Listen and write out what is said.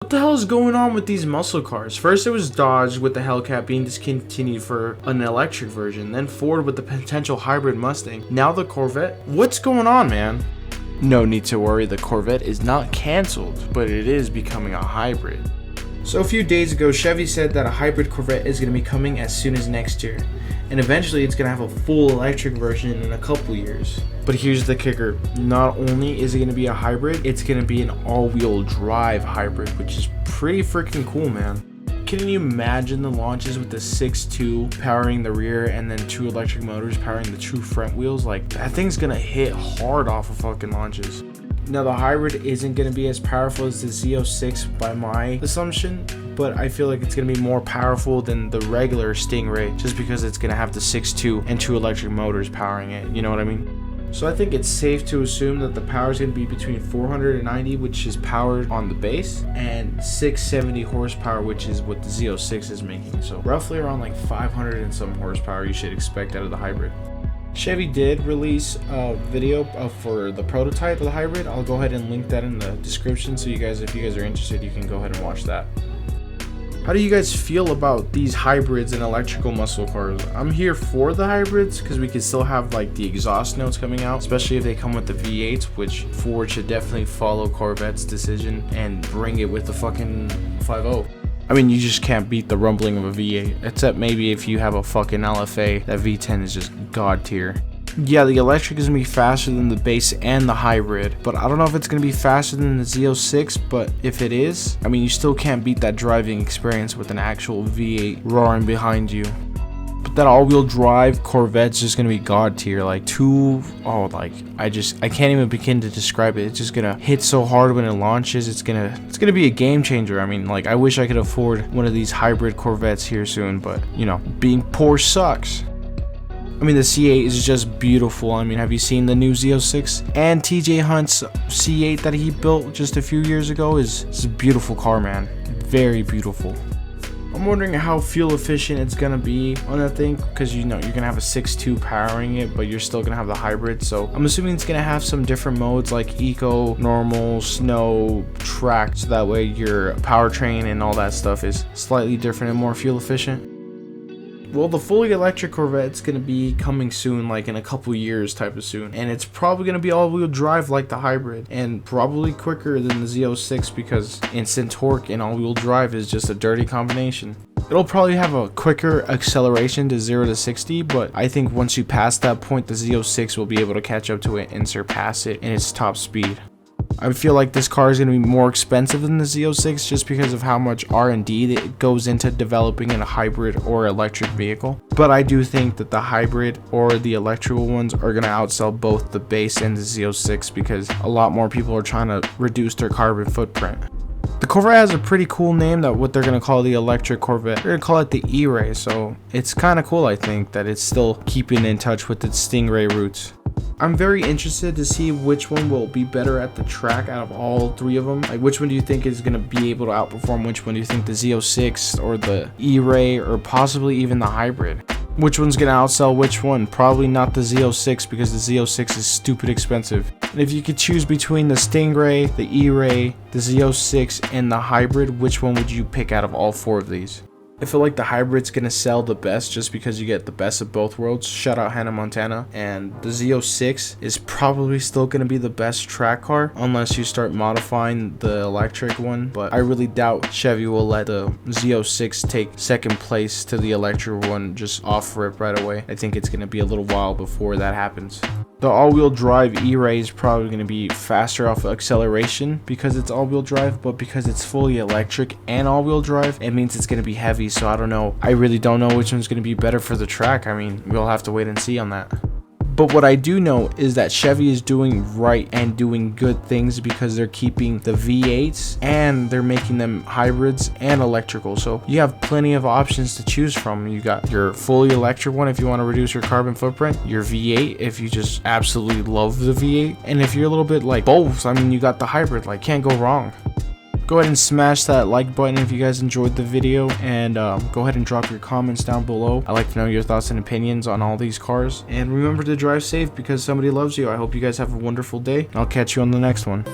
What the hell is going on with these muscle cars? First it was Dodge with the Hellcat being discontinued for an electric version, then Ford with the potential hybrid Mustang, now the Corvette. What's going on, man? No need to worry, the Corvette is not cancelled, but it is becoming a hybrid. So a few days ago, Chevy said that a hybrid Corvette is going to be coming as soon as next year, and eventually it's going to have a full electric version in a couple years. But here's the kicker, not only is it going to be a hybrid, it's going to be an all-wheel drive hybrid, which is pretty freaking cool, man. Can you imagine the launches with the 6.2 powering the rear and then 2 electric motors powering the 2 front wheels? Like, that thing's going to hit hard off of fucking launches. Now the hybrid isn't going to be as powerful as the Z06 by my assumption, but I feel like it's going to be more powerful than the regular Stingray just because it's going to have the 6.2 and 2 electric motors powering it, you know what I mean? So I think it's safe to assume that the power is going to be between 490, which is powered on the base, and 670 horsepower, which is what the Z06 is making. So roughly around like 500 and some horsepower you should expect out of the hybrid. Chevy did release a video for the prototype of the hybrid. I'll go ahead and link that in the description so you guys, if you guys are interested, you can go ahead and watch that. How do you guys feel about these hybrids and electrical muscle cars? I'm here for the hybrids because we can still have like the exhaust notes coming out, especially if they come with the V8s, which Ford should definitely follow Corvette's decision and bring it with the fucking 5.0. I mean, you just can't beat the rumbling of a V8, except maybe if you have a fucking LFA. That V10 is just god tier. Yeah, the electric is going to be faster than the base and the hybrid, but I don't know if it's going to be faster than the Z06, but if it is, I mean, you still can't beat that driving experience with an actual V8 roaring behind you. But that all-wheel drive Corvette's just going to be god tier, like I can't even begin to describe it. It's just going to hit so hard when it launches. It's going to be a game changer. I mean, like, I wish I could afford one of these hybrid Corvettes here soon, but, you know, being poor sucks. I mean, the C8 is just beautiful. I mean, have you seen the new Z06? And TJ Hunt's C8 that he built just a few years ago is a beautiful car, man. Very beautiful. I'm wondering how fuel efficient it's gonna be on that thing, because you know you're gonna have a 6.2 powering it, but you're still gonna have the hybrid. So I'm assuming it's gonna have some different modes like eco, normal, snow, track, so that way your powertrain and all that stuff is slightly different and more fuel efficient. Well, the fully electric Corvette's going to be coming soon, like in a couple years type of soon. And it's probably going to be all-wheel drive like the hybrid, and probably quicker than the Z06 because instant torque and all-wheel drive is just a dirty combination. It'll probably have a quicker acceleration to 0 to 60, but I think once you pass that point, the Z06 will be able to catch up to it and surpass it in its top speed. I feel like this car is going to be more expensive than the Z06 just because of how much R&D that goes into developing a hybrid or electric vehicle. But I do think that the hybrid or the electrical ones are going to outsell both the base and the Z06 because a lot more people are trying to reduce their carbon footprint. The Corvette has a pretty cool name, that what they're going to call the electric Corvette. They're going to call it the E-Ray, so it's kind of cool, I think, that it's still keeping in touch with its Stingray roots. I'm very interested to see which one will be better at the track out of all three of them. Like, which one do you think is going to be able to outperform which one? Do you think the Z06 or the E-Ray or possibly even the hybrid? Which one's going to outsell which one? Probably not the Z06 because the Z06 is stupid expensive. And if you could choose between the Stingray, the E-Ray, the Z06, and the hybrid, which one would you pick out of all 4 of these? I feel like the hybrid's gonna sell the best just because you get the best of both worlds. Shout out Hannah Montana. And the Z06 is probably still gonna be the best track car unless you start modifying the electric one. But I really doubt Chevy will let the Z06 take second place to the electric one just off rip right away. I think it's gonna be a little while before that happens. The all-wheel drive E-Ray is probably going to be faster off of acceleration because it's all-wheel drive, but because it's fully electric and all-wheel drive, it means it's going to be heavy, so I don't know. I really don't know which one's going to be better for the track. I mean, we'll have to wait and see on that. But what I do know is that Chevy is doing right and doing good things because they're keeping the V8s and they're making them hybrids and electrical. So you have plenty of options to choose from. You got your fully electric one if you want to reduce your carbon footprint, your V8 if you just absolutely love the V8, and if you're a little bit like both, I mean, you got the hybrid. Like, can't go wrong. Go ahead and smash that like button if you guys enjoyed the video, and go ahead and drop your comments down below. I'd like to know your thoughts and opinions on all these cars, and remember to drive safe because somebody loves you. I hope you guys have a wonderful day. I'll catch you on the next one.